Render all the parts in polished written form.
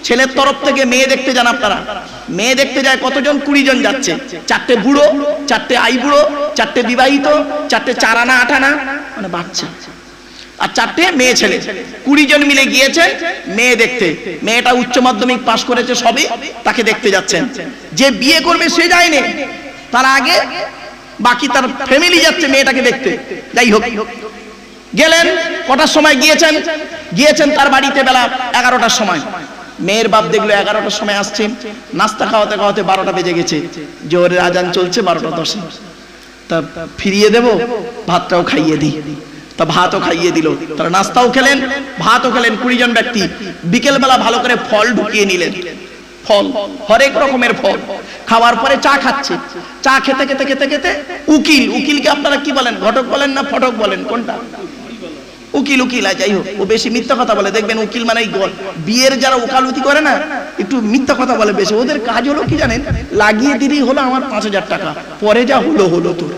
ছেলের তরফ থেকে মেয়ে দেখতে যান আপনারা, মেয়ে দেখতে যায় কতজন? 20 জন যাচ্ছে। 4টে বুড়ো, 4টে আই বুড়ো, 4টে বিবাহিত, 4টে 4 আনা 8 আনা মানে বাচ্চা, আর 4টে মেয়ে ছেলে। 20 জন মিলে গিয়েছে মেয়ে দেখতে। মেয়েটা উচ্চ মাধ্যমিক পাশ করেছে সবে, তাকে দেখতে যাচ্ছেন। যে বিয়ে করবে সে যায়নি, তার আগে বাকি তার ফ্যামিলি যাচ্ছে মেয়েটাকে দেখতে। যাই হোক, গেলেন। কটার সময় গিয়েছেন? গিয়েছেন তার বাড়িতে বেলা 11টার সময়। মেয়ের বাপ দেখলো 11টার সময় আসছে, নাস্তা খাওয়াতে খাওয়াতে 12টা বেজে গেছে, জোহরের আজান চলছে 12টা 10। তা ফিরিয়ে দেব, ভাতটাও খাইয়ে দিই। তা ভাতও খাইয়ে দিল, তারা নাস্তাও খেলেন, ভাতও খেলেন। 20 জন ব্যক্তি বিকেল বেলা ভালো করে ফল ঢুকিয়ে নিলেন, ফল, হরেক রকমের ফল। খাওয়ার পরে চা খাচ্ছে। চা খেতে খেতে খেতে খেতে উকিল, উকিলকে আপনারা কি বলেন? ঘটক বলেন না ফটক বলেন? কোনটা? উকিল। উকিল, যাই হোক, ও বেশি মিথ্যা কথা বলে। দেখবেন উকিল মানে বিয়ের যারা ওকালতি করে না, একটু মিথ্যা কথা বলে বেশি। ওদের কাজ হলো কি জানেন? লাগিয়ে দিলেই হলো আমার 5000 টাকা, পরে যা হলো হলো তোর,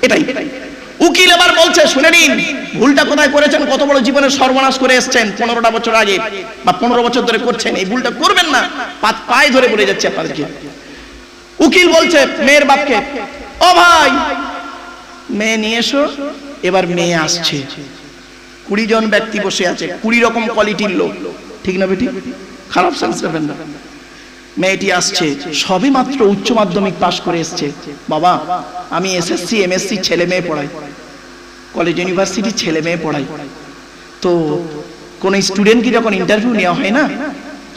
এটাই। উকিল এবার বলছে, শুনে নিন ভুলটা কোথায় করেছেন, কত বড় জীবনের সর্বনাশ করে এসছেন 15টা বছর আগে বা 15 বছর ধরে করছেন, এই ভুলটা করবেন না, পায়ে ধরে বলে যাচ্ছে আপনাদেরকে। উকিল বলছে মেয়ের বাপকে, ও ভাই মেয়ে নিয়ে এসো। এবার মেয়ে আসছে, 20 জন ব্যক্তি বসে আছে, 20 রকম কোয়ালিটির লোক, ঠিক না বেটি? খারাপ সেন্স নেবেন না। মেয়েটি আসছে, সবে মাত্র উচ্চ মাধ্যমিক পাশ করে এসছে। বাবা আমি এসএসসি এমএসসি ছেলে মেয়ে পড়াই, কলেজ ইউনিভার্সিটি ছেলে মেয়ে পড়াই। তো কোন স্টুডেন্টকে যখন ইন্টারভিউ নেওয়া হয় না,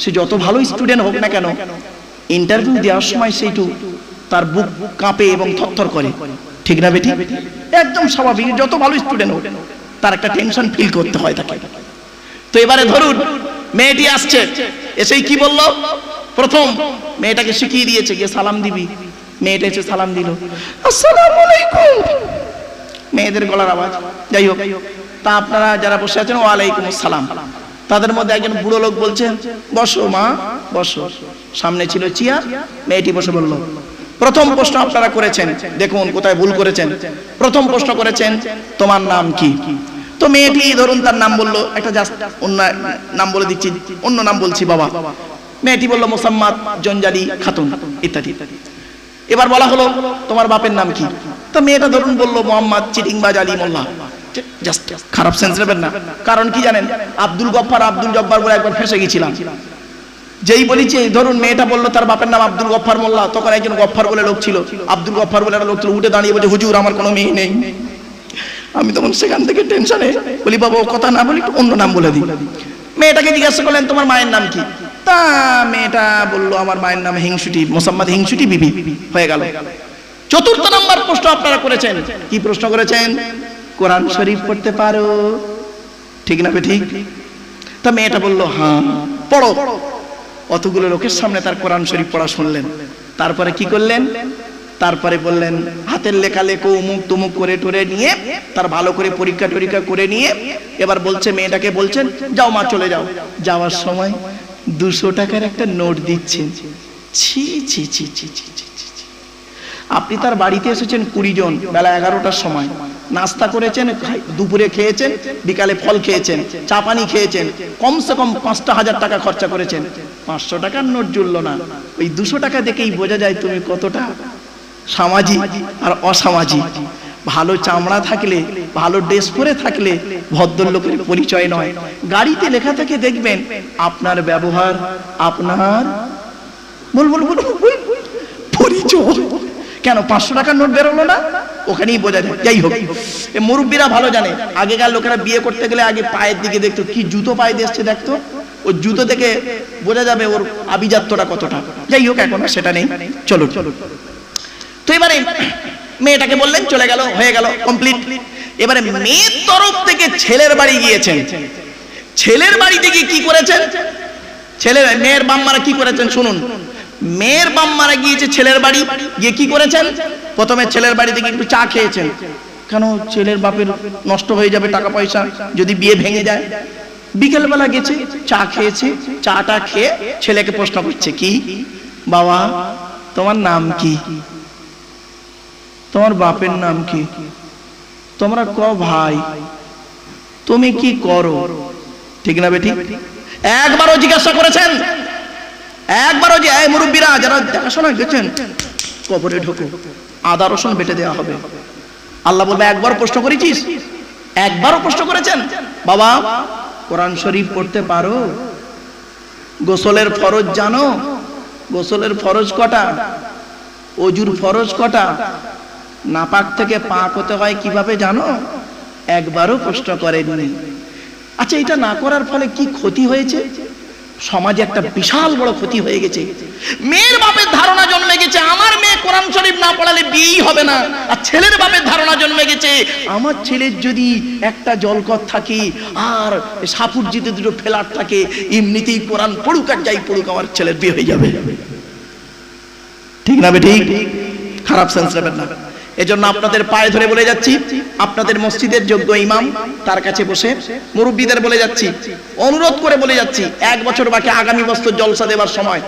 সে যত ভালো স্টুডেন্ট হোক না কেন, ইন্টারভিউ দেওয়ার সময় সেইটু তার বুক কাঁপে এবং থরথর করে, ঠিক না বেটি? একদম স্বাভাবিক, যত ভালো স্টুডেন্ট হোক তার একটা টেনশন ফিল করতে হয় তাকে। তো এবারে ধরুন মেয়েটি আসছে, এসেই কি বলল? প্রথম মেয়েটাকে শিখিয়ে দিয়েছে, গিয়ে সালাম দিবি। মেয়েটা এসে সালাম দিল, আসসালামু আলাইকুম, মেয়েদের গলার আওয়াজ। যাই হোক, তা আপনারা যারা বসে আছেন ওয়ালাইকুম আসসালাম। তাদের মধ্যে একজন বুড়ো লোক বলছে, বসো মা বসো। সামনে ছিল চেয়ার, মেয়েটি বসে বলল, প্রথম প্রশ্ন আপনারা করেছেন, দেখুন কোথায় ভুল করেছেন। প্রথম প্রশ্ন করেছেন, তোমার নাম কি? তো মেয়েটি ধরুন তার নাম বললো, একটা জাস্ট অন্য নাম বলে দিচ্ছি, অন্য নাম বলছি বাবা। মেয়েটি বলল মোসাম্মদ জঞ্জালি খাতুন ইত্যাদি। এবার বলা হলো তোমার বাপের নাম কি? তো মেয়েটা ধরুন বললো মোহাম্মদ চিটিংবাজ আলী মোল্লা। জাস্ট খারাপ সেন্স নেবেন না, কারণ কি জানেন? আব্দুল গফফার আব্দুল জব্বার বলে একবার ফেঁসে গেছিলাম। যেই বলেছি, ধরুন মেয়েটা বললো তার বাপের নাম আব্দুল গফফার মোল্লা, তখন একজন গফফার বলে লোক ছিল, আব্দুল গফফার বলে একটা লোক ছিল, উঠে দাঁড়িয়ে বলছে, হুজুর আমার কোনো মেয়ে নেই। আমি তখন সেখান থেকে টেনশনে বলি, বাবা ও কথা না বলি অন্য নাম বলে দিই। মেয়েটাকে জিজ্ঞাসা করলেন তোমার মায়ের নাম কি? তা মেয়েটা বললো আমার মায়ের নাম হিংসুটি, মোসাম্মদ হিংসুটি বিবি। হয়ে গেল। চতুর্থ নম্বর প্রশ্ন আপনারা করেছেন, কি প্রশ্ন করেছেন? কোরআন শরীফ পড়তে পারো, ঠিক না ঠিক? তা মেয়েটা বললো হ্যাঁ পড়ো। অতগুলো লোকের সামনে তার কোরআন শরীফ পড়া শুনলেন। তারপরে কি করলেন? তারপরে বললেন হাতের লেখা লেখো উমুক তুমুক করে টরে নিয়ে তার ভালো করে পরীক্ষা টরীক্ষা করে নিয়ে এবার বলছে, মেয়েটাকে বলছেন যাও মা চলে যাও। যাওয়ার সময় 200 টাকার একটা নোট দিচ্ছেন। ছি ছি ছি ছি ছি ছি। আপনি তার বাড়িতে এসেছেন 20 জন, বেলা 11টার সময়, নাস্তা করেছেন, দুপুরে খেয়েছেন, বিকালে ফল খেয়েছেন, চা পানি খেয়েছেন, কমসে কম 5,000 টাকা খরচা করেছেন। 500 টাকার নোট জুড়লো না। ওই 200 টাকা দেখেই বোঝা যায় তুমি কতটা সামাজিক আর অসামাজিক। ভালো চামড়া থাকলে, ভালো ড্রেস পরে থাকলে ভদ্রলোকের পরিচয় নয়। গাড়িতে লেখা থাকে দেখবেন আপনার ব্যবহার, আপনার পরিচয়। কেন 500 টাকার নোট বেরোলো না? ওখানেই বোঝা যায়। যাই হোক, মুরব্বীরা ভালো জানে, আগেকার লোকেরা বিয়ে করতে গেলে আগে পায়ের দিকে দেখতো, কি জুতো পায়ে দিয়ে এসছে দেখতো, ওই জুতো দেখে বোঝা যাবে ওর আভিজাত্যটা কতটা। যাই হোক, এখন সেটা নেই। চলো চলো। তো এবারে মেয়েটাকে বললেন, চলে গেল, হয়ে গেল কমপ্লিট। এবারে মেয়ের তরফ থেকে ছেলের বাড়ি গিয়েছেন। ছেলের বাড়িতে গিয়ে কি করেছেন? মেয়ের বাম্মারা কি করেছেন শুনুন। মেয়ের বাম্মারা গিয়েছে ছেলের বাড়ি, গিয়ে কি করেছেন? প্রথমে ছেলের বাড়িতে গিয়ে একটু চা খেয়েছেন। কেন? ছেলের বাপের নষ্ট হয়ে যাবে টাকা পয়সা যদি বিয়ে ভেঙে যায়। বিকেলবেলা গেছে, চা খেয়েছে, চাটা খেয়ে ছেলেকে প্রশ্ন করছে, কি বাবা তোমার নাম কি? তোমার বাপের নাম কি? তোমরা ক ভাই? তুমি কি করো? ঠিক না বেটি? একবারও জিজ্ঞাসা করেছেন? একবারও যে এই মুরব্বীরা যারা দেখাশোনা গেছেন কবরে ঢোকো, আদা রসুন বেটে দেওয়া হবে। আল্লাহ বলবে একবার প্রশ্ন করেছিস? একবারও প্রশ্ন করেছেন? বাবা কোরআন শরীফ পড়তে পারো? গোসলের ফরজ জানো? গোসলের ফরজ কটা? অজুর ফরজ কটা? নাপাক থেকে পাক হতে হয় কিভাবে জানো? একবারও প্রশ্ন করেননি। আচ্ছা, এটা না করার ফলে কি ক্ষতি হয়েছে? সমাজে একটা বিশাল বড় ক্ষতি হয়ে গেছে। মেয়ের বাপের ধারণা জন্মে গেছে আমার মেয়ে কোরআন শরীফ না পড়ালে বিয়েই হবে না। আর ছেলের বাপের ধারণা জন্মে গেছে আমার ছেলের যদি একটা জলকর থাকে আর সাপুরজিতে দুটো ফ্ল্যাট থাকে, এমনিতেই কোরআন পড়ুক আর যাই পড়ুক আমার ছেলের বিয়ে হয়ে যাবে। ঠিক না বে ঠিক? খারাপ সেন্স নেবেন না। এজন্য আপনাদের পায়ে ধরে বলে যাচ্ছি, আপনাদের মসজিদের যোগ্য ইমাম তার কাছে বসে মুরব্বীদের বলে যাচ্ছি, অনুরোধ করে বলে যাচ্ছি, 1 বছর বাকি আগামী বছর জলসা দেওয়ার সময়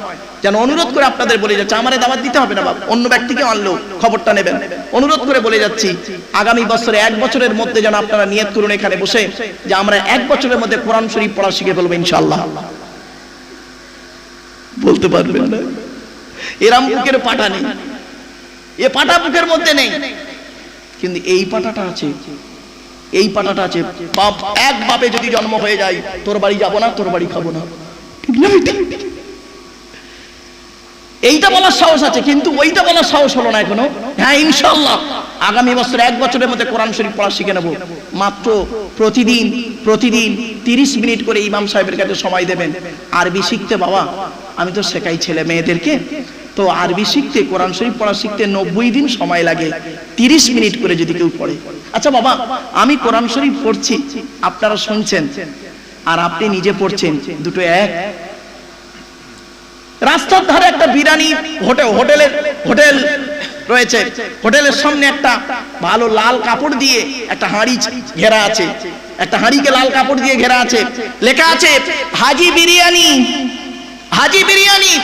যেন অনুরোধ করে আপনাদের বলে যাচ্ছে, আমারে দাওয়াত দিতে হবে না বাবা, অন্য ব্যক্তিকে আনলেও খবরটা নেবেন। অনুরোধ করে বলে যাচ্ছি আগামী বছরে 1 বছরের মধ্যে যেন আপনারা নিয়ত করুন এখানে বসে যে আমরা 1 বছরের মধ্যে কোরআন শরীফ পড়া শিখে ফেলবো ইনশাআল্লাহ। বলতে পারবেন না? এরাম বুকের পাটা নেই, এ পাটা বুকের মধ্যে নেই, কিন্তু এই পাটাটা আছে, এই পাটাটা আছে। বাপ এক বাপে যদি জন্ম হয়ে যায়, তোর বাড়ি যাবো না, তোর বাড়ি খাবো না, ঠিক না? এইটা বলার সাহস আছে, কিন্তু ওইটা বলার সাহস হলো না এখনো। হ্যাঁ ইনশাআল্লাহ আগামী বছর 1 বছরের মধ্যে কোরআন শরীফ পড়া শিখে নেব। মাত্র প্রতিদিন 30 মিনিট করে ইমাম সাহেবের কাছে সময় দেবেন। আরবি শিখতে বাবা আমি তো শেখাই ছেলে মেয়েদেরকে, তো আরবি শিখতে কোরআন শরীফ পড়া শিখতে 90 দিন সময় লাগে, 30 মিনিট করে যদি কেউ পড়ে। আচ্ছা বাবা আমি কোরআন শরীফ পড়ছি, আপনারা শুনছেন আর আপনি নিজে পড়ছেন, দুটো এক? রাস্তার ধারে একটা বিরিয়ানি হোটেল রয়েছে, হোটেলের সামনে একটা ভালো লাল কাপড় দিয়ে একটা হাঁড়ি ঘেরা আছে, একটা হাঁড়িকে লাল কাপড় দিয়ে ঘেরা আছে, লেখা আছে হাজি বিরিয়ানি, হাজি বিরিয়ানি।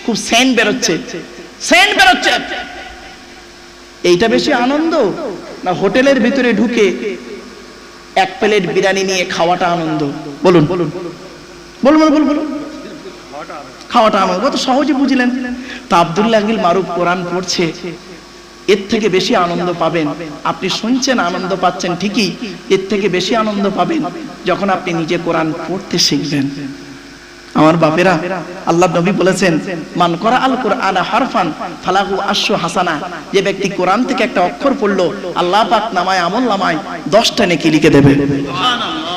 খুব সেন্ট বেরোচ্ছে, সেন্ট বেরোচ্ছে। এইটা বেশি আনন্দ না হোটেলের ভিতরে ঢুকে 1 প্লেট বিরিয়ানি নিয়ে খাওয়াটা আনন্দ? বলুন বলুন বলুন বলুন বলুন। খাওয়াটা আনন্দ, কত সহজে বুঝলেন। তা আব্দুল্লাহ আল মারুফ কোরআন পড়ছে, এর থেকে বেশি আনন্দ পাবেন। আপনি শুনছেন আনন্দ পাচ্ছেন ঠিকই, এর থেকে বেশি আনন্দ পাবেন যখন আপনি নিজে কোরআন পড়তে শিখবেন। আমার বাপেরা, আল্লাহ নবী বলেছেন মান করা আল কোরআন হারফান ফালাহু আশরু হাসানা, যে ব্যক্তি কোরআন থেকে একটা অক্ষর পড়লো আল্লাহ পাক নামায় আমল নামায় 10টা নেকি লিখে দেবে। সুবহানাল্লাহ।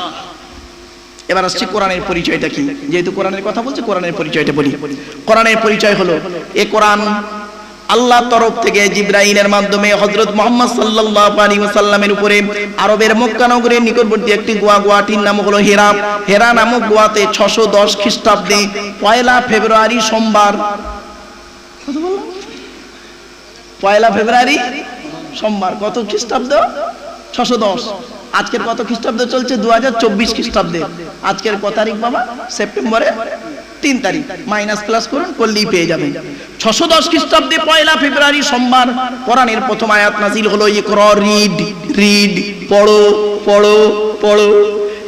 এবার আসছে কোরআনের পরিচয়টা কি, যেহেতু কোরআনের কথা বলছে কোরআনের পরিচয়টা বলি। কোরআনের পরিচয় হলো এই কোরআন আল্লাহর তরফ থেকে জিবরাইলের মাধ্যমে হযরত মুহাম্মদ সাল্লাল্লাহু আলাইহি ওয়াসাল্লামের উপরে আরবের মক্কা নগরের নিকটবর্তী একটি গোয়াটির নাম হলো হেরা। হেরা নামক গোয়াতে 610 খ্রিস্টাব্দে 1 ফেব্রুয়ারি সোমবার, কত বললাম? 1 ফেব্রুয়ারি সোমবার, কত খ্রিস্টাব্দ? 610। আজকের কত খ্রিস্টাব্দ চলছে? 2024 খ্রিস্টাব্দে। আজকের কত তারিখ বাবা? সেপ্টেম্বরে 3 তারিখ। মাইনাস প্লাস করুন, করলেই পেয়ে যাবেন। 610 খ্রিস্টাব্দে 1 ফেব্রুয়ারি সোমবার কোরআনের প্রথম আয়াত নাযিল হলো ইকরা, রিড রিড, পড়ো পড়ো পড়ো।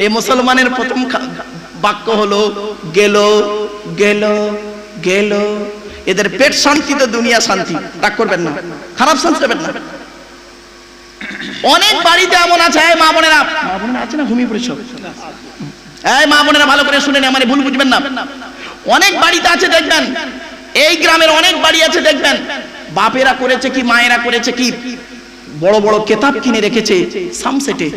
এই মুসলমানের প্রথম বাক্য হলো গেল গেল গেল। এদের পেট শান্তি তো দুনিয়া শান্তি। রাগ করবেন না, খারাপ সেন্স নেবেন না। অনেক বাড়িতে এমন আছে, মা বোনেরা, মা বোনেরা আছে না? ঘুমিয়ে পড়েছ? এই মা বোনেরা ভালো করে শুনেন, আমার ভুল বুঝবেন না। অনেক বাড়িতে আছে দেখবেন, এই গ্রামের অনেক বাড়ি আছে দেখবেন, বাপেরা করেছে কি মায়েরা করেছে কি, বড় বড় কিতাব কিনে রেখেছে সামসেটে,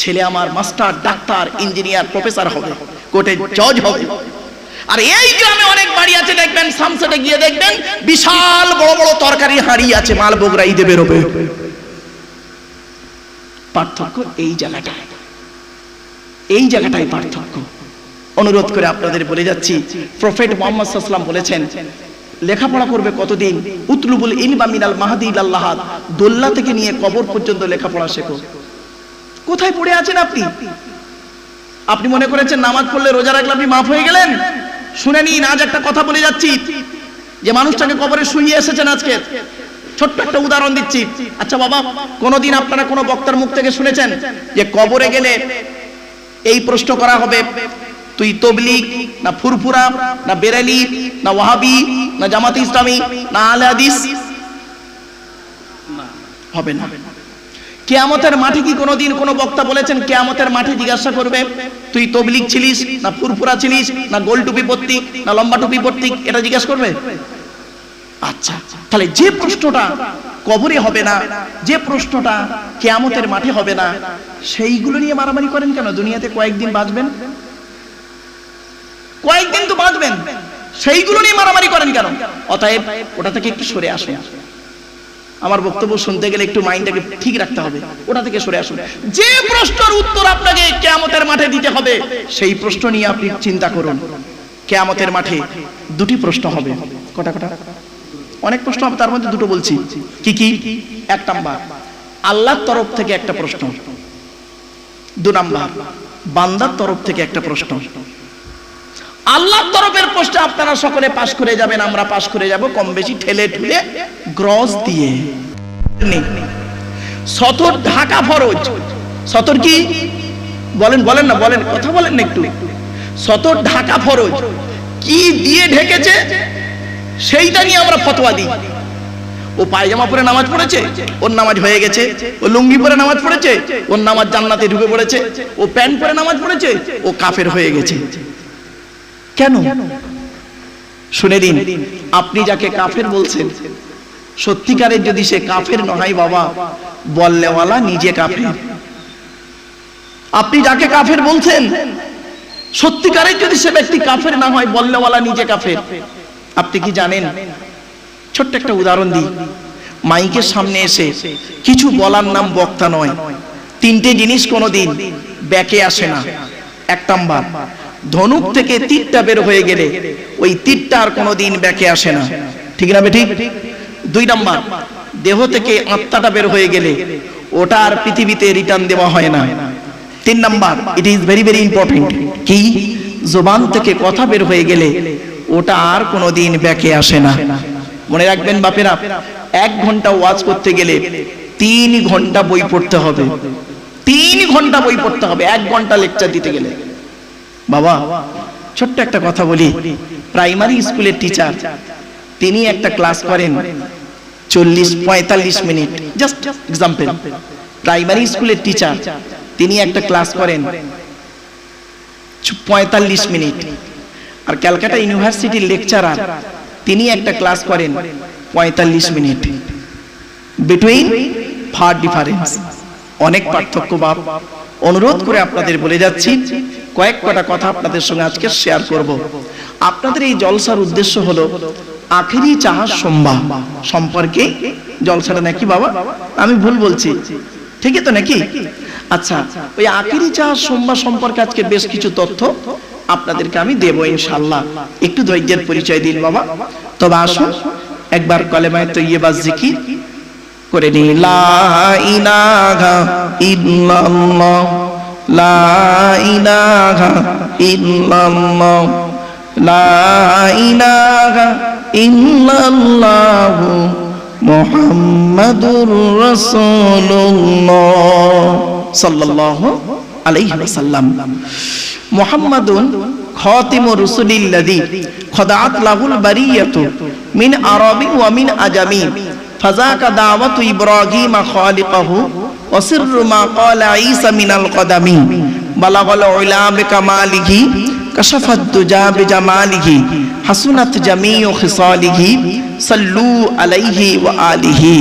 ছেলে আমার মাস্টার, ডাক্তার, ইঞ্জিনিয়ার, প্রফেসর হবে, কোর্টে জজ হবে। আর এই গ্রামে অনেক বাড়ি আছে দেখবেন, সামসেটে গিয়ে দেখবেন বিশাল বড় বড় তরকারি হাঁড়ি আছে, মাল বগরা ঈদে বেরোবে। পার্থক্য এই জায়গাটায়, এই জায়গাটাই পার্থক্য। অনুরোধ করে আপনাদের বলে যাচ্ছি, প্রফেট মুহাম্মদ সাল্লাল্লাহু আলাইহি ওয়াসাল্লাম বলেছেন লেখাপড়া করবে কতদিন? উতলুবুল ইলমা মিনাল মাহদি ইলাল লাহাদ, দোল্লা থেকে নিয়ে কবর পর্যন্ত লেখাপড়া শেখো। কোথায় পড়ে আছেন আপনি? আপনি মনে করেছেন নামাজ পড়লে রোজা রাখলে আপনি মাফ হয়ে গেলেন? শুনে নিন, আজ একটা কথা বলে যাচ্ছি, যে মানুষটাকে কবরে শুইয়ে এসেছেন আজকে, ছোট্ট একটা উদাহরণ দিচ্ছি। আচ্ছা বাবা, কোনদিন আপনারা কোনো বক্তার মুখ থেকে শুনেছেন যে কবরে গেলে এই প্রশ্ন করা হবে, তুই তবলিগ না ফুরফুরা না বেরেলি না ওয়াহাবি, না জামাতে ইসলামী, না আহলে হাদিস? হবে না। কিয়ামতের মাঠে কি কোনোদিন কোনো বক্তা বলেছেন কিয়ামতের মাঠে জিজ্ঞাসা করবে তুই তবলিগ ছিলিস, না ফুরফুরা ছিলিস, না গোল টুপি পরতিক, না লম্বা টুপি পরতিক? এটা জিজ্ঞাসা করবে? আচ্ছা, তাহলে যে প্রশ্নটা কবরে হবে না, যে প্রশ্নটা কিয়ামতের মাঠে হবে না, সেইগুলো নিয়ে মারামারি করেন কেন? দুনিয়াতে কয়েকদিন বাঁচবেন, কয়েকদিন তো বাঁচবেন, সেইগুলো নিয়ে মারামারি করেন কেন? অতএব ওটা থেকে একটু সরে আসুন। আমার বক্তব্য শুনতে গেলে একটু মাইন্ডটাকে ঠিক রাখতে হবে, ওটা থেকে সরে আসুন। যে প্রশ্নের উত্তর আপনাকে কিয়ামতের মাঠে দিতে হবে, সেই প্রশ্ন নিয়ে আপনি চিন্তা করুন। কিয়ামতের মাঠে দুটি প্রশ্ন হবে। কটা কটা? অনেক প্রশ্ন হবে, তার মধ্যে দুটো বলছি। কি কি? এক নাম্বার আল্লাহর তরফ থেকে একটা প্রশ্ন, দু নাম্বার বান্দার তরফ থেকে একটা প্রশ্ন। আল্লাহর তরফের প্রশ্ন আপনারা সকলে পাশ করে যাবেন, আমরা পাশ করে যাব কম বেশি ঠেলে ঠুলে গ্রস দিয়ে। সতর ঢাকা ফরজ। সতর কি বলেন? বলেন না, বলেন, কথা বলেন না একটু। সতর ঢাকা ফরজ, কি দিয়ে ঢেকেছে সেইটা নিয়ে আমরা ফতোয়া দিই। ও পায়জামা পরে নামাজ পড়েছে, ওর নামাজ হয়ে গেছে। ও লুঙ্গি পরে নামাজ পড়েছে, ওর নামাজ জান্নাতে ঢুকে পড়েছে। ও প্যান্ট পরে নামাজ পড়েছে, ও কাফের হয়ে গেছে। কেন? শুনে দিন, আপনি যাকে কাফের বলছেন, সত্যিকারের যদি সে কাফের নয় বাবা, বললেওয়ালা নিজে কাফের। আপনি যাকে কাফের বলছেন, সত্যিকারের যদি সে ব্যক্তি কাফের না হয়, বললেওয়ালা নিজে কাফের। আপনি কি জানেন? ছোট্ট একটা উদাহরণ দিই। মাইকের সামনে এসে কিছু বলার নাম বক্তা নয়। তিনটে জিনিস কোনোদিন ব্যাকে আসে না। এক নাম্বার, ধনুক থেকে তীরটা বের হয়ে গেলে ওই তীরটা আর কোনোদিন ব্যাকে আসে না, ঠিক না বেঠিক? দুই নাম্বার, দেহ থেকে আত্মাটা বের হয়ে গেলে ওটা আর পৃথিবীতে রিটার্ন দেওয়া হয় না। তিন number, it is very very important, কি জবান থেকে কথা বের হয়ে গেলে ওটা আর কোনোদিন ব্যাকে আসে না। মনে রাখবেন বাপেরা, 1 ঘন্টা ওয়াজ করতে গেলে 3 ঘন্টা বই পড়তে হবে। 3 ঘন্টা বই পড়তে হবে 1 ঘন্টা লেকচার দিতে গেলে। বাবা ছোট্ট একটা কথা বলি, প্রাইমারি স্কুলের টিচার তিনি একটা ক্লাস করেন 40-45 মিনিট, জাস্ট এক্সাম্পল। প্রাইমারি স্কুলের টিচার তিনি একটা ক্লাস করেন 45 মিনিট। আর ক্যালকাটা ইউনিভার্সিটির লেকচারার তিনি একটা ক্লাস করেন 45 মিনিট। বিটুইন ফার ডিফারেন্স, অনেক পার্থক্য। বাপ অনুরোধ করে আপনাদের বলে যাচ্ছি, কয়েক কটা কথা আপনাদের সঙ্গে আজকে শেয়ার করব। আপনাদের এই জলসার উদ্দেশ্য হলো আখেরি চাহার সোমবার সম্পর্কে জলসাটা নাকি বাবা? আমি ভুল বলছি, ঠিকই তো নাকি? আচ্ছা, ওই আখেরি চাহার সোমবার সম্পর্কে আজকে বেশ কিছু তথ্য আপনাদেরকে আমি দেব ইনশাআল্লাহ। একটু ধৈর্যের পরিচয় দিন বাবা। তবে আসুন একবার কলেমায়ে তৈয়্যিবা জিকির করে নিই। লা ইলাহা ইল্লাল্লাহ, লা ইলাহা ইল্লাল্লাহ, লা ইলাহা ইল্লাল্লাহু মুহাম্মাদুর রাসূলুল্লাহ সাল্লাল্লাহু আলাইহি ওয়াসাল্লাম। মুহাম্মাদুন খাতিমুর রাসূলিল্লাযী খদাআত লাহুল বারিয়াতু মিন আরাবি ওয়া মিন আজামি ফাযাকা দাওয়াতু ইব্রাহিম খালিকাহু ওয়া সিররু মা ক্বালা ঈসা মিনাল কদামি বালাগাল উলা বিকামালিহি কাশাফাত দুজা বিজামালিহি হাসুনাত জামিউ খিসালিহি সাল্লু আলাইহি ওয়া আলিহি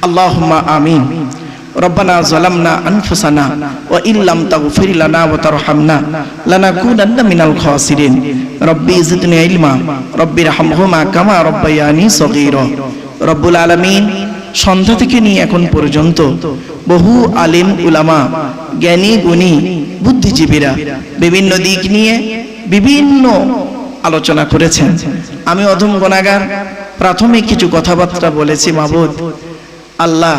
আল্লাহুম্মা আমিন। ربنا ظلمنا أنفسنا وإن لم تغفر لنا وترحمنا لنكونن من الخاسرين ربي زدني علما ربي ارحمهما كما ربياني صغيرا। রব্বুল আলামিন সন্ধ্যা থেকে নিয়ে এখন পর্যন্ত বহু আলিম উলামা, জ্ঞানী গুণী, বুদ্ধিজীবীরা বিভিন্ন দিক নিয়ে বিভিন্ন আলোচনা করেছেন। আমি অধম গুনাহগার প্রাথমিক কিছু কথাবার্তা বলেছি। মাবুদ আল্লাহ,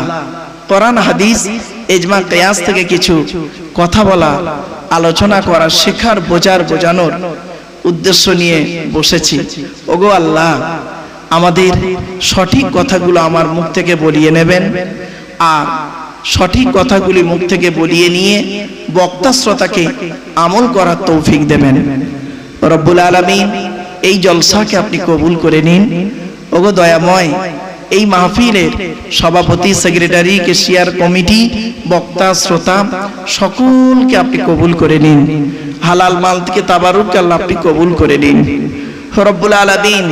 কোরআন হাদিস ইজমা কিয়াস থেকে কিছু কথা বলা, আলোচনা করা, শেখার, বোঝানোর উদ্দেশ্য নিয়ে বসেছি। ওগো আল্লাহ, আমাদের সঠিক কথাগুলো আমার মুখ থেকে বলিয়ে নেবেন, আর সঠিক কথাগুলি মুখ থেকে বলিয়ে নিয়ে বক্তা শ্রোতাকে আমল করার তৌফিক দেবেন। রব্বুল আলামিন এই জলসাকে আপনি কবুল করে নিন। ওগো দয়াময়, এই মাহফিলের সভাপতি, সেক্রেটারি, কেশিয়ার কমিটি, বক্তা, শ্রোতা সকলকে আপনি কবুল করে নিন। হালাল মাল থেকে তাবারুক আল্লাহ আপনি কবুল করে নিন। রব্বুল আলামিন,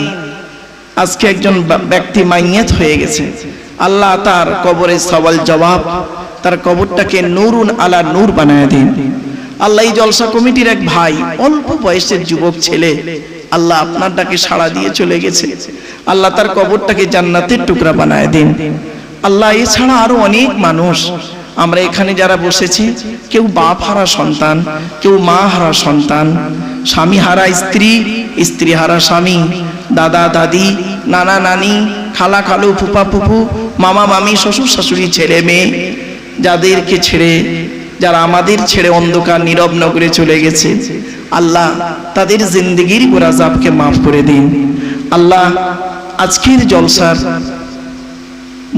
আজকে একজন ব্যক্তি মাইয়াত হয়ে গেছে, আল্লাহ তার কবরে সওয়াল জবাব, তার কবরটাকে নূরুন আলা নূর বানায় দিন। আল্লাহ এই জলসা কমিটির এক ভাই, অল্প বয়সের যুবক ছেলে, আল্লাহ আপনার ডাকে সাড়া দিয়ে চলে গেছে, আল্লাহ তার কবরটাকে জান্নাতের টুকরা বানায় দিন। আল্লাহ এছাড়া আরো অনেক মানুষ আমরা এখানে যারা বসেছি, কেউ বাপ হারা সন্তান, কেউ মা হারা সন্তান, স্বামী হারা স্ত্রী, স্ত্রী হারা স্বামী, দাদা দাদি, নানা নানি, খালা খালু, ফুপা ফুপু, মামা মামি, শ্বশুর শাশুড়ি, ছেলে মেয়ে, যাদেরকে ছেড়ে, যারা আমাদের ছেড়ে অন্ধকার নীরব নগরে চলে গেছে, আল্লাহ তাদের জিন্দেগির গুনাহকে মাফ করে দিন। আল্লাহ আজকের জলসার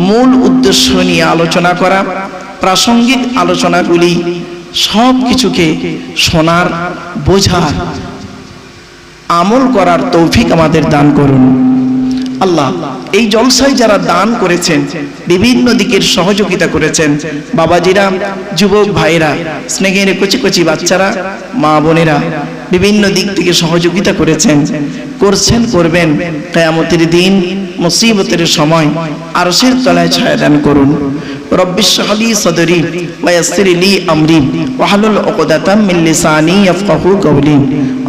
মূল উদ্দেশ্য নিয়ে আলোচনা করা, প্রাসঙ্গিক আলোচনাগুলি সব কিছুকে শোনার, বোঝার, আমল করার তৌফিক আমাদের দান করুন। আল্লাহ এই জলসায় যারা দান করেছেন, বিভিন্ন দিকের সহযোগিতা করেছেন, বাবাজিরা, যুবক ভাইরা, স্নেহের কচি কচি বাচ্চারা, মা বোনেরা বিভিন্ন দিক থেকে সহযোগিতা করেছেন, করছেন, করবেন, কিয়ামতের দিন মুসিবতের সময় আরশের তলায় ছায়া দান করুন। রব্বিশ শরহ লি সাদরি ওয়া ইয়াসসির লি আমরি ওয়াহলুল উকদাতাম মিন লিসানি ইয়াফকাহু কওলি।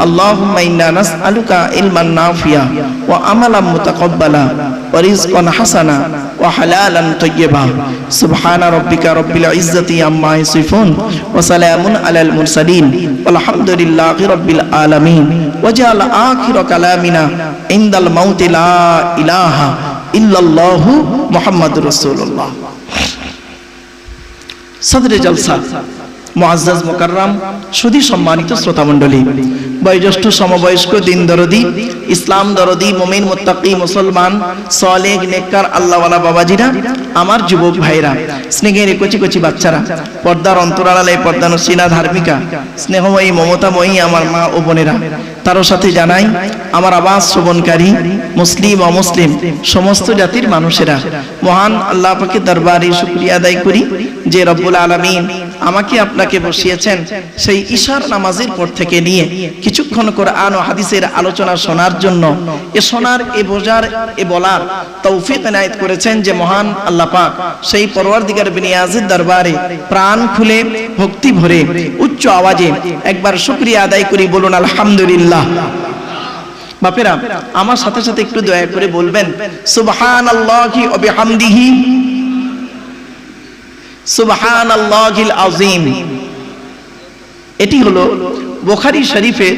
আল্লাহুম্মা ইন্না নাসআলুকা ইলমান নাফিয়া ওয়া আমালান মুতাকাব্বালা ওয়া রিজকান হাসানা ওয়া হালালান তাইয়্যিবা। সুবহানা রাব্বিকা রাব্বিল ইজ্জাতি আম্মা ইয়াসিফুন ওয়া সালামুন আলাল মুরসালিন ওয়ালহামদুলিল্লাহি রাব্বিল আলামিন। ওয়াজআল আখির কালামিনা ইনদাল মাউতি লা ইলাহা ইল্লাল্লাহু মুহাম্মাদুর রাসূলুল্লাহ। সদরে জলসা মুআজ্জাজ মুকাররম সুধী সম্মানিত শ্রোতা মণ্ডলী, বয়োজ্যেষ্ঠ, সমবয়স্ক, দিন দরদি, ইসলাম দরদি, মুমিন, মুত্তাকি, মুসলমান, সালেহ, নেককার, আল্লাহওয়ালা বাবাজিরা, আমার যুবক ভাইরা, স্নেহের কচি কচি বাচ্চারা, পর্দার অন্তরালে পর্দানসীনা ধার্মিকা, স্নেহময়ী, মমতাময়ী আমার মা ও বোনেরা, তারও সাথে জানাই আমার আওয়াজ শ্রবণকারী মুসলিম অমুসলিম সমস্ত জাতির মানুষেরা, মহান আল্লাহ পাকের দরবারে শুকরিয়া আদায় করি যে রব্বুল আলামিন আমাকে আপনাকে বসিয়েছেন সেই ঈশার নামাজের পর থেকে নিয়ে কিছুক্ষণ কোরআন ও হাদিসের আলোচনা শোনার জন্য, এ শোনার, এ বোঝার, এ বলার তৌফিক এনায়েত করেছেন যে মহান আল্লাহ পাক, সেই পরওয়ারদিগার বিনিয়াজের দরবারে প্রাণ খুলে ভক্তি ভরে উচ্চ আওয়াজে একবার শুকরিয়া আদায় করি, বলুন আলহামদুলিল্লাহ। বাপেরা, আমার সাথে সাথে একটু দয়া করে বলবেন সুবহানাল্লাহি ওয়া বিহামদিহি সুবহানাল্লাহিল আযীম। এটি হলো বুখারী শরীফের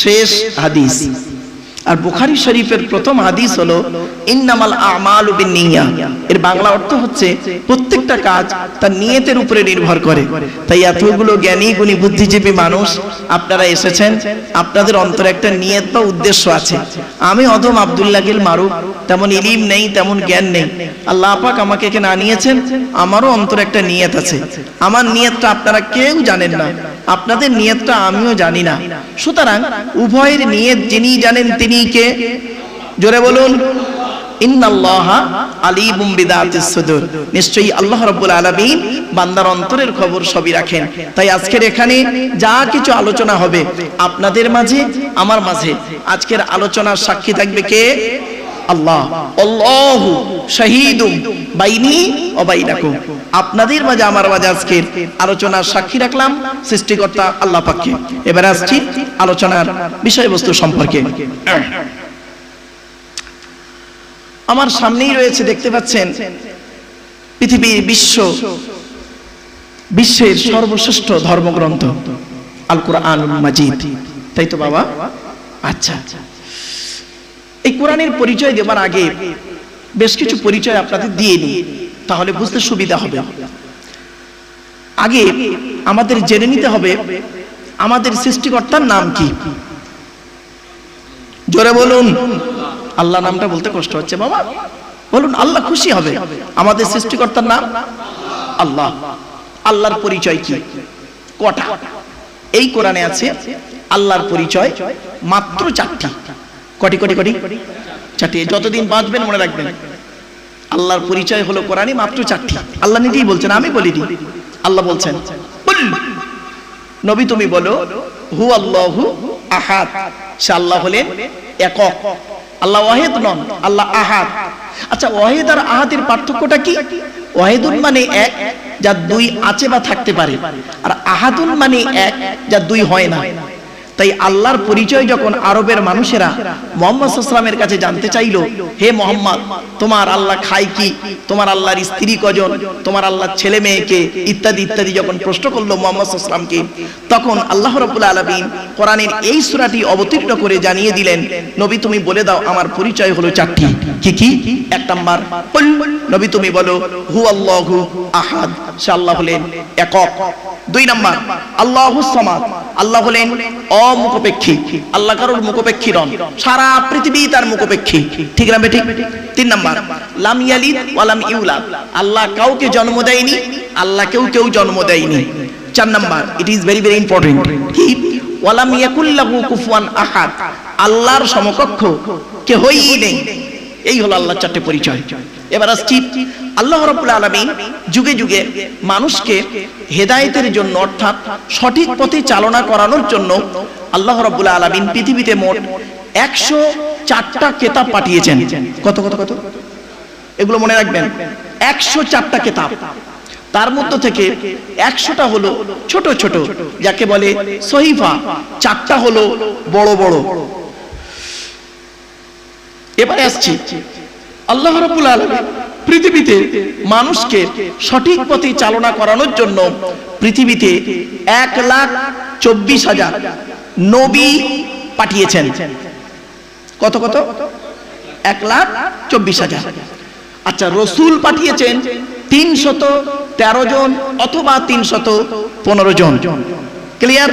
শেষ হাদিস। আর বুখারী শরীফের প্রথম হাদিস হলো ইন্নামাল আমালু বিন্নিয়া। এর বাংলা অর্থ হচ্ছে প্রত্যেকটা কাজ তার নিয়তের উপরে নির্ভর করে। তাই এতগুলো জ্ঞানী গুণী বুদ্ধিজীবী মানুষ আপনারা এসেছেন, আপনাদের অন্তরে একটা নিয়ত বা উদ্দেশ্য আছে। আমি অদম আব্দুল্লাহ গিল মারুফ, তেমন ইলম নেই, তেমন জ্ঞান নেই, আল্লাহ পাক আমাকে এখানে আনিয়েছেন, আমারও অন্তরে একটা নিয়ত আছে। আমার নিয়তটা আপনারা কেউ জানেন না, আপনাদের নিয়তটা আমিও জানি না। সুতরাং উভয়ের নিয়ত যিনি জানেন তিনি কে? জোরে বলুন ইন্নাল্লাহা আলিমুম বিযাতিস সুদূর। নিশ্চয়ই আল্লাহ রাব্বুল আলামিন বান্দার অন্তরের খবর সবই রাখেন। তাই আজকের এখানে যা কিছু আলোচনা হবে আপনাদের মাঝে, আমার মাঝে, আজকের আলোচনার সাক্ষী থাকবে কে? আল্লাহ। আল্লাহু শাহীদুম বাইনি ওয়া বাইনাকুম। আপনাদের মাঝে, আমার মাঝে আজকের আলোচনার সাক্ষী রাখলাম সৃষ্টিকর্তা আল্লাহ পাককে। এবারে আসছি আলোচনার বিষয়বস্তু সম্পর্কে। আমার সামনেই রয়েছে, দেখতে পাচ্ছেন, পৃথিবীর বিশ্বের সর্বশ্রেষ্ঠ ধর্মগ্রন্থ আল কুরআনুল মাজিদ, তাই তো বাবা? আচ্ছা, এই কোরআনের পরিচয় দেবার আগে বেশ কিছু পরিচয় আপনাদের দিয়ে নিই, তাহলে বুঝতে সুবিধা হবে। আগে আমাদের জেনে নিতে হবে আমাদের সৃষ্টিকর্তার নাম কি। জোরে বলুন। আল্লাহ নামটা বলতে কষ্ট হচ্ছে বাবা, বলুন, আল্লাহ খুশি হবে। আমাদের সৃষ্টিকর্তার নাম আল্লাহ। আল্লাহর পরিচয় কি? কটা? এই কোরআনে আছে আল্লাহর পরিচয় মাত্র 4টি। কটি কটি কটি? চারটি। যতদিন বাঁচবেন মনে রাখবেন আল্লাহর পরিচয় হলো কোরআনে মাত্র চারটি। আল্লাহ নিজেই বলছেন, আমি বলিনি, আল্লাহ বলছেন। নবী তুমি বলো হু আল্লাহু আহাদ, সে আল্লাহ হলেন একক, আল্লাহ ওয়াহিদ নন, আল্লাহ আহাদ। আচ্ছা, ওয়াহিদ আর আহাদের পার্থক্যটা কি? ওয়াহিদুন মানে এক, যা দুই আছে বা থাকতে পারে, আর আহাদুন মানে এক, যা দুই হয় না। তাই আল্লাহর পরিচয় যখন আরবের মানুষেরা মুহাম্মদ সাল্লাল্লাহু আলাইহি ওয়াসাল্লামের কাছে জানতে চাইলো, হে মুহাম্মদ তোমার আল্লাহ খায় কি, তোমার আল্লাহর স্ত্রী কজন, তোমার আল্লাহর ছেলে মেয়েকে, ইত্যাদি ইত্যাদি যখন প্রশ্ন করলো মুহাম্মদ সাল্লাল্লাহু আলাইহি ওয়াসাল্লামকে, তখন আল্লাহ রাব্বুল আলামিন কোরআনের এই সূরাটি অবতীর্ণ করে জানিয়ে দিলেন, নবী তুমি বলে দাও আমার পরিচয় হলো চারটি। কি কি? এক নাম্বার, নবী তুমি বলো হু আল্লাহু আহাদ, সে আল্লাহ হলেন একক। দুই নাম্বার, আল্লাহুস সামাদ, আল্লাহ হলেন অমুখপেক্ষী, আল্লাহ কারোর মুখপেক্ষী নন, সারা পৃথিবী তার মুখপেক্ষী, ঠিক না বেঠিক? তিন নাম্বার, লাম ইয়ালিদ ওয়া লাম ইউলাদ, আল্লাহ কাউকে জন্ম দেয়নি, আল্লাহ কেউ জন্ম দেয়নি। চার number, it is very very important, কি? ওয়া লাম ইয়াকুল লাহু কুফুয়ান আহাদ, আল্লাহর সমকক্ষ কেউই নেই। এই হলো আল্লাহর চারটি পরিচয়। এবার আসছি, আল্লাহ রাব্বুল আলামিন যুগে যুগে মানুষকে হেদায়েতের জন্য, অর্থাৎ সঠিক পথে চালনা করানোর জন্য আল্লাহ রাব্বুল আলামিন পৃথিবীতে মোট 104টা কিতাব পাঠিয়েছেন। কত কত কত? এগুলো মনে রাখবেন, 104টা কিতাব। তার মধ্য থেকে 100টা হলো ছোট ছোট, যাকে বলে সহিফা, 4টা হলো বড় বড়। এবারে আসছি, আল্লাহ রাব্বুল আলামিন পৃথিবীতে মানুষকে সঠিক পথে চালনা করানোর জন্য পৃথিবীতে 1,24,000 নবী পাঠিয়েছেন। কত কত? 1,24,000। আচ্ছা, রসুল পাঠিয়েছেন 313 জন অথবা 315 জন। ক্লিয়ার?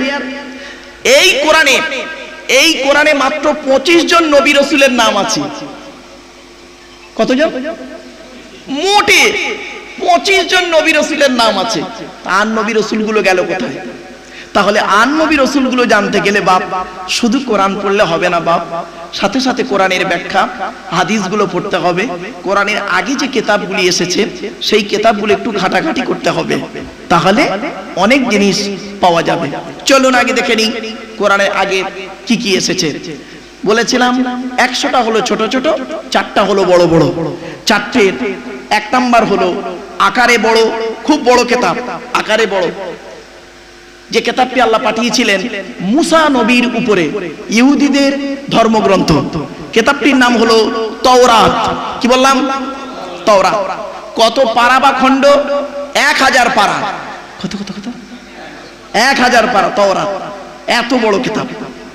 এই কোরআনে মাত্র 25 জন নবী রসুলের নাম আছে। কতজন? মোটে 25 জন নবী রসুলের নাম আছে। আর নবী রসুলগুলো গেল কোথায়? তাহলে আর নবী রসুলগুলো জানতে গেলে বাপ শুধু কোরআন পড়লে হবে না বাপ, সাথে সাথে কোরআনের ব্যাখ্যা হাদিসগুলো পড়তে হবে। কোরআনের আগে যে কিতাবগুলি এসেছে সেই কিতাবগুলো একটু ঘাটাঘাটি করতে হবে, তাহলে অনেক জিনিস পাওয়া যাবে। চলুন আগে দেখে নিই কোরআনের আগে কি কি এসেছে। বলেছিলাম 100টা হলো ছোট ছোট, 4টা হলো বড় বড়। 4টের এক নাম্বার হলো আকারে বড়, খুব বড় কিতাব, আকারে বড়, যে কিতাবটি আল্লাহ পাঠিয়েছিলেন মুসা নবীর উপরে, ইহুদিদের ধর্মগ্রন্থ। কিতাবটির নাম হলো তাওরাত। কি বললাম? তাওরাত। কত পারা বা খণ্ড? 1000 পারা। কত কত কত? 1000 পারা তাওরাত। এত বড় কিতাব,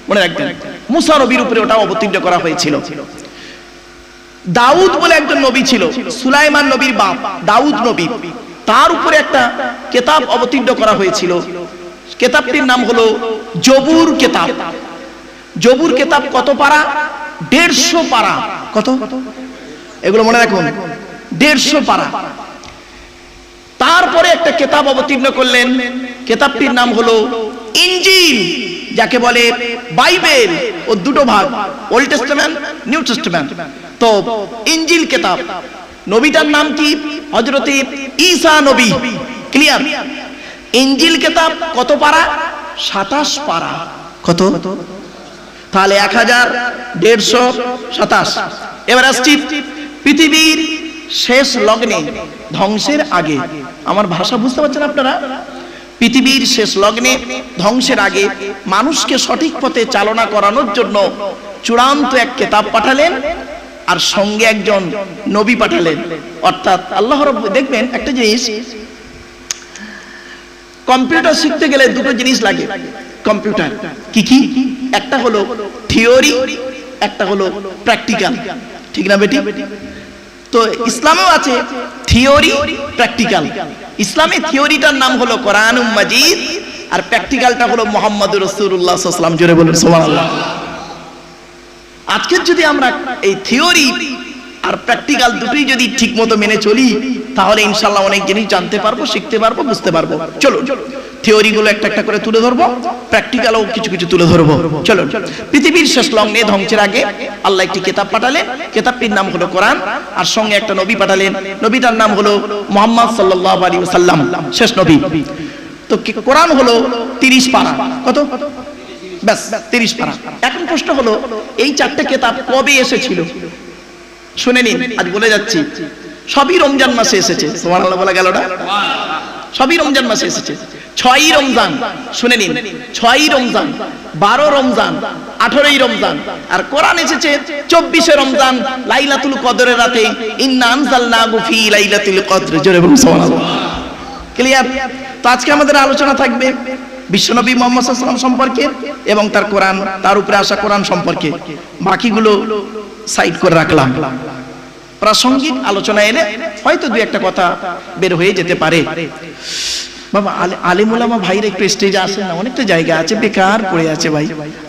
মনে রাখবেন। মুসা নবীর উপরে ওটা অবতীর্ণ করা হয়েছিল। দাউদ বলে একজন নবী ছিল, সুলাইমান নবীর বাপ দাউদ নবী, তার উপরে একটা কিতাব অবতীর্ণ করা হয়েছিল। কিতাবটির নাম হলো জবুর কিতাব। জবুর কিতাব কত পারা? 150 পারা। কত? এগুলো মনে রাখুন, 150 পারা। তারপরে একটা কিতাব অবতীর্ণ করলেন, কিতাবটির নাম হলো ইনজিল, যাকে বলে বাইবেল। ও দুটো ভাগ, ওল্ড টেস্টামেন্ট, নিউ টেস্টামেন্ট। তো ইনজিল কিতাব, নবীটার নাম কি? হযরতে ঈসা নবী। ক্লিয়ার? ইনজিল কিতাব কত পারা? 27 পারা। কত? তাহলে 1000, 150, 27। এবার আসছি পৃথিবীর শেষ লগ্নে, ধ্বংসের আগে। আমার ভাষা বুঝতে পারছেন আপনারা? পৃথিবীর শেষ লগ্নে, ধ্বংসের আগে মানুষকে সঠিক পথে চালনা করানোর জন্য চূড়ান্ত এক কিতাব পাঠালেন, আর সঙ্গে একজন নবী পাঠালেন। অর্থাৎ আল্লাহ রাব্বুল, দেখবেন একটা জিনিস, কম্পিউটার শিখতে গেলে দুটো জিনিস লাগে কম্পিউটার। কি কি? একটা হলো থিওরি, একটা হলো প্র্যাকটিক্যাল, ঠিক না বেটি? তো ইসলামেও আছে থিওরি, প্র্যাকটিক্যাল। ইসলামে থিওরিটার নাম হলো কোরআনুম মাজিদ, আর প্র্যাকটিক্যালটা হলো মুহাম্মদুর রাসূলুল্লাহ সাল্লাল্লাহু আলাইহি ওয়াসাল্লাম। জোরে বলুন সুবহানাল্লাহ। আজকে যদি আমরা এই থিওরি আর প্র্যাকটিক্যাল দুটোই যদি ঠিকমতো মেনে চলি, তাহলে ইনশাআল্লাহ অনেক জিনিস জানতে পারবো, শিখতে পারবো, বুঝতে পারবো। চলো থিওরিগুলো একটা একটা করে তুলে ধরবো, প্র্যাকটিক্যালও কিছু কিছু তুলে ধরবো। চলো, পৃথিবীর শেষ লগ্নে ধ্বংসের আগে আল্লাহ একটি কিতাব পাঠালেন, কিতাবটির নাম হলো কোরআন, আর সঙ্গে একটা নবী পাঠালেন, নবীটার নাম হলো মুহাম্মদ সাল্লাল্লাহু আলাইহি ওয়াসাল্লাম, শেষ নবী। তো কোরআন হলো 30 পারা, কত? ব্যাস 30 পারা। এখন প্রশ্ন হলো এই চারটে কিতাব কবে এসেছিল? শুনে নিন, আজ বলে যাচ্ছি, সবই রমজান মাসে এসেছে। সুবহানাল্লাহ বলা গেল না? সবই রমজান মাসে এসেছে। 6ই রমজান, শুনে নিন, 6ই রমজান, 12 রমজান, 18ই রমজান। আর কোরআন এসেছে 24শে রমজান, লাইলাতুল কদরের রাতে। ইন্না আনজালনাহু ফি লাইলাতুল কদর। জোরে বলুন সুবহানাল্লাহ। ক্লিয়ার? তো আজকে আমাদের আলোচনা থাকবে বিশ্বনবী মুহাম্মদ সাল্লাল্লাহু আলাইহি ওয়াসাল্লাম সম্পর্কে এবং তার কোরআন, তার উপরে আসা কোরআন সম্পর্কে। বাকিগুলো সাইড করে রাখলাম। প্রাসঙ্গিক আলোচনা এলে হয়তো দুই একটা কথা বের হয়ে যেতে পারে। বাবা আলেম ওলামা ভাইরা একটু স্টেজে আসেন না, অনেকটা জায়গা আছে, বেকার পড়ে আছে ভাই,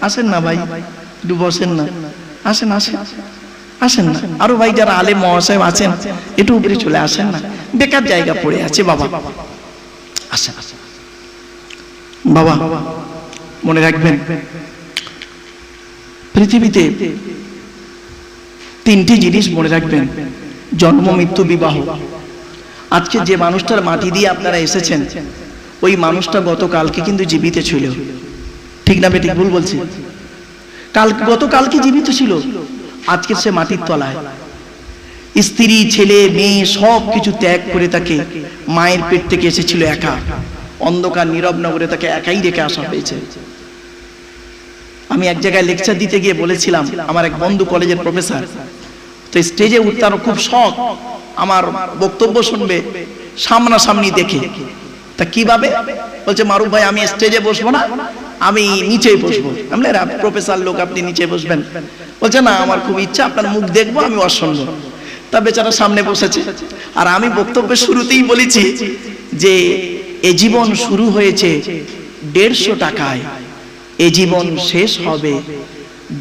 আসেন না ভাই, একটু বসেন না, আসেন আসেন আসেন না। আরো ভাই যারা আলেম মহাশয় আছেন একটু উপরে চলে আসেন না, বেকার জায়গা পড়ে আছে বাবা, আসেন বাবা। মনে রাখবেন পৃথিবীতে 3টি জিনিস মনে রাখবেন, জন্ম, মৃত্যু, বিবাহ। আজকে যে মানুষটার মাটি দিয়ে আপনারা এসেছেন, ওই মানুষটা গতকালকে কিন্তু জীবিত ছিল। ঠিক না বেঠিক? ভুল বলছি? গতকালকে জীবিত ছিল, আজকে সে মাটির তলায়। স্ত্রী, ছেলে, মেয়ে সব কিছু ত্যাগ করে তাকে মায়ের পেট থেকে এসেছিল একা, অন্ধকার নীরব নগরে তাকে একাই রেখে আসা হয়েছে। আমি এক জায়গায় লেকচার দিতে গিয়ে বলেছিলাম, আমার এক বন্ধু কলেজের প্রফেসর, তো স্টেজে উঠতে খুব শখ, আমার বক্তব্য শুনবে সামনাসামনি দেখে। তা কিভাবে? বলছে মারুফ ভাই আমি স্টেজে বসবো না, আমি নিচেই বসবো। আমি প্রফেসর লোক, আপনি নিচে বসবেন? বলছে না, আমার খুব ইচ্ছা আপনার মুখ দেখবো, আমি অসন্ন। তা বেচারা সামনে বসেছে, আর আমি বক্তব্যের শুরুতেই বলেছি যে এ জীবন শুরু হয়েছে 150 টাকায়, এ জীবন শেষ হবে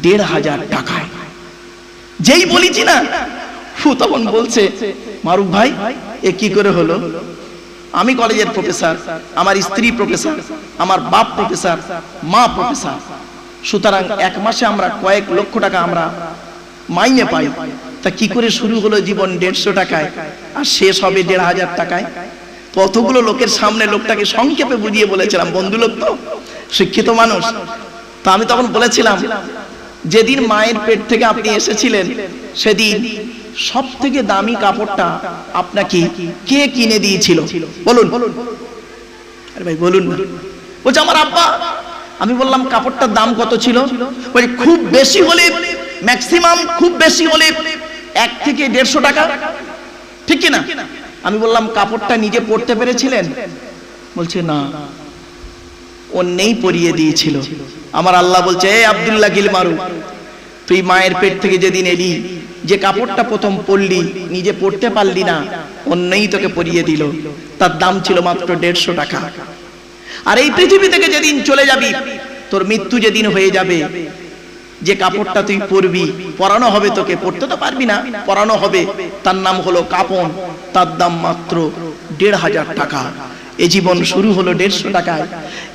1500 টাকায়। যেই বলেছি না, তখন বলছে মারুফ ভাই এ কি করে হলো? আমি কলেজের প্রফেসর, আমার স্ত্রী প্রফেসর, আমার বাপ প্রফেসর, মা প্রফেসর, সুতরাং এক মাসে আমরা কয়েক লক্ষ টাকা আমরা মাইনে পাই। তা কি করে শুরু হলো জীবন 150 টাকায় আর শেষ হবে 1500 টাকায়? কতগুলো লোকের সামনে লোকটাকে সংক্ষেপে বুঝিয়ে বলেছিলাম, বন্ধু লোক তো, শিক্ষিত মানুষ। তো আমি তখন বলেছিলাম, যেদিন মায়ের পেট থেকে আপনি এসেছিলেন সেদিন সব থেকে দামি কাপড়টা আপনাকে কে কিনে দিয়েছিল? বলুন। আরে ভাই বলুন না। বলছে আমার আব্বা। আমি বললাম কাপড়টার দাম কত ছিল? বলে খুব বেশি হলে, ম্যাক্সিমাম খুব বেশি হলে 1 থেকে 150 টাকা, ঠিক কিনা? আমি বললাম কাপড়টা নিজে পরতে পেরেছিলেন? বলছে না, অন্যই পরিয়ে দিয়েছিল। আমার আল্লাহ বলছে, এ আব্দুল্লাহ গিল মারু, তুই মায়ের পেট থেকে যেদিন এলি, যে কাপড়টা প্রথম পরলি নিজে পরতে পারলি না, অন্যই তোকে পরিয়ে দিল, তার দাম ছিল মাত্র 150 টাকা। আর এই পৃথিবী থেকে যেদিন চলে যাবি, তোর মৃত্যু যেদিন হয়ে যাবে, যে কাপড়টা তুই পরবি, পরানো হবে তোকে, পরতে তো পারবি না, পরানো হবে, তার নাম হলো কাপড়, তার দাম মাত্র 1500 টাকা। এ জীবন শুরু হলো 150 টাকায়,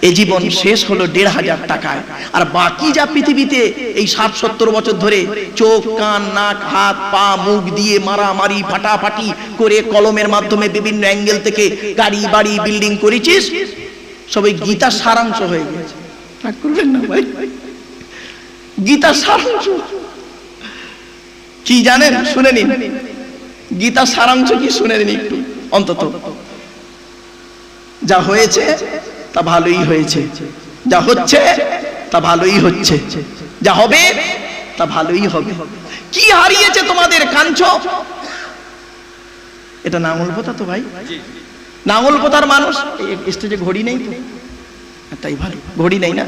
এ জীবন শেষ হলো 1500 টাকায়। আর বাকি যা পৃথিবীতে এই 60-70 বছর ধরে চোখ, কান, নাক, হাত, পা, মুখ দিয়ে মারামারি ফাটাফাটি করে কলমের মাধ্যমে বিভিন্ন অ্যাঙ্গেল থেকে গাড়ি, বাড়ি, বিল্ডিং করেছিস, সবই গীতার সারাংশ হয়ে গেছে। রাগ করবেন না ভাই, গীতার সারাংশ কি জানেন? শুনে নিন, গীতার সারাংশ কি শুনে নিন একটু অন্তত। যা হয়েছে তা ভালোই হয়েছে, যা হচ্ছে তা ভালোই হচ্ছে, যা হবে তা ভালোই হবে। কি হারিয়েছে তোমাদের? কাঁদছো? এটা নাঙ্গল পোতা তো ভাই, নাঙ্গল পোতার মানুষ। স্টেজে ঘড়ি নেই তো, তাই ভালো, ঘড়ি নেই না?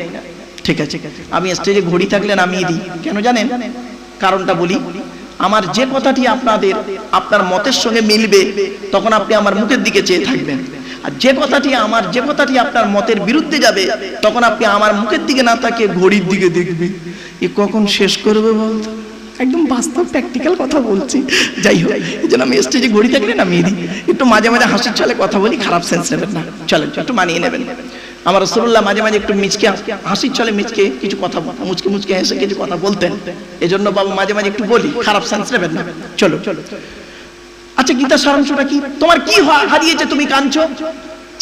ঠিক আছে, আমি স্টেজে ঘড়ি থাকলে নামিয়ে দিই। কেন জানেন? কারণটা বলি। আমার যে কথাটি আপনার মতের সঙ্গে মিলবে, তখন আপনি আমার মুখের দিকে চেয়ে থাকবেন। আর যে কথাটি আপনার মতের বিরুদ্ধে যাবে, তখন আপনি আমার মুখের দিকে না তাকিয়ে ঘড়ির দিকে দেখবেন। এ কখন শেষ করবে বলতো? একদম বাস্তব প্র্যাকটিক্যাল কথা বলছি। যাই হোক, এই জন্য আমি স্টেজে ঘড়ি থাকলে নামিয়ে দিই। একটু মাঝে মাঝে হাসির ছলে কথা বলি, খারাপ সেন্স নেবেন না, চলেন একটু মানিয়ে নেবেন। আমার রাসূলুল্লাহ মাঝে মাঝে একটু মিচকে হাসির ছলে মিচকে কিছু কথা মুচকে মুচকে হেসে কিছু কথা বলতেন। এজন্য বাবা মাঝে মাঝে একটু বলি, খারাপ সেন্স নেবেন না। চলো আচ্ছা, গীতার সারাংশটা কি? তোমার কি হারিয়েছে তুমি কাঁদছো?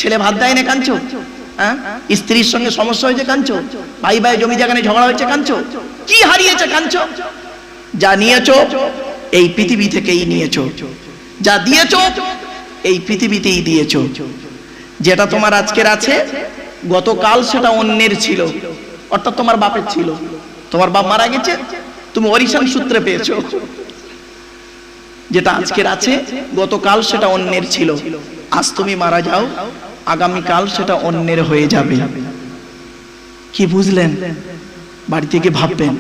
ছেলে ভাত দেয় না কাঁদছো? হ্যাঁ, স্ত্রীর সঙ্গে সমস্যা হয়েছে কাঁদছো? ভাই ভাই জমি জায়গা নিয়ে ঝগড়া হয়েছে কাঁদছো? কি হারিয়েছে কাঁদছো? যা নিয়েছো এই পৃথিবী থেকেই নিয়েছো, যা দিয়েছো এই পৃথিবীতেই দিয়েছো। যেটা তোমার আজকের আছে, গতকাল সেটা অন্যের ছিল, অর্থাৎ তোমার বাপের ছিল। তোমার বাপ মারা গেছে, তুমি ওরিশান সূত্রে পেয়েছো। যেটা আজকের আছে, গতকাল সেটা অন্যের ছিল। আজ তুমি মারা যাও, আগামীকাল সেটা অন্যের হয়ে যাবে। কি বুঝলেন? বাড়ি থেকে ভাববেন।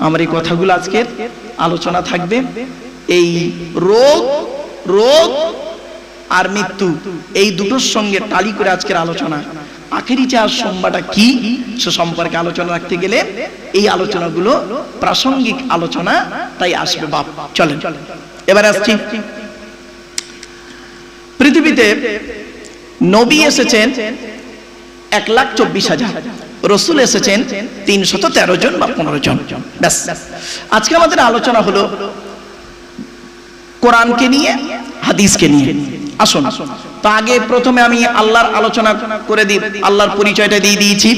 আমার এই কথাগুলো আজকের আলোচনা থাকবে এই রোগ আর মৃত্যু, এই দুটোর সঙ্গে টালি করে আজকের আলোচনা। আখেরি চার সোমবারটা কি সে সম্পর্কে আলোচনা রাখতে গেলে এই আলোচনাগুলো প্রাসঙ্গিক আলোচনা, তাই আসবে বাপ। চলেন এবার আসছি। পৃথিবীতে নবী এসেছেন 1,24,000, রসুল এসেছেন 313 জন বা 15 জন। ব্যাস, আজকে আমাদের আলোচনা হলো কোরআনকে নিয়ে, হাদিসকে নিয়ে। আসুন, তো আগে প্রথমে আমি আল্লাহর আলোচনা করে দিই। আল্লাহর পরিচয়টা দিয়ে দিয়েছি।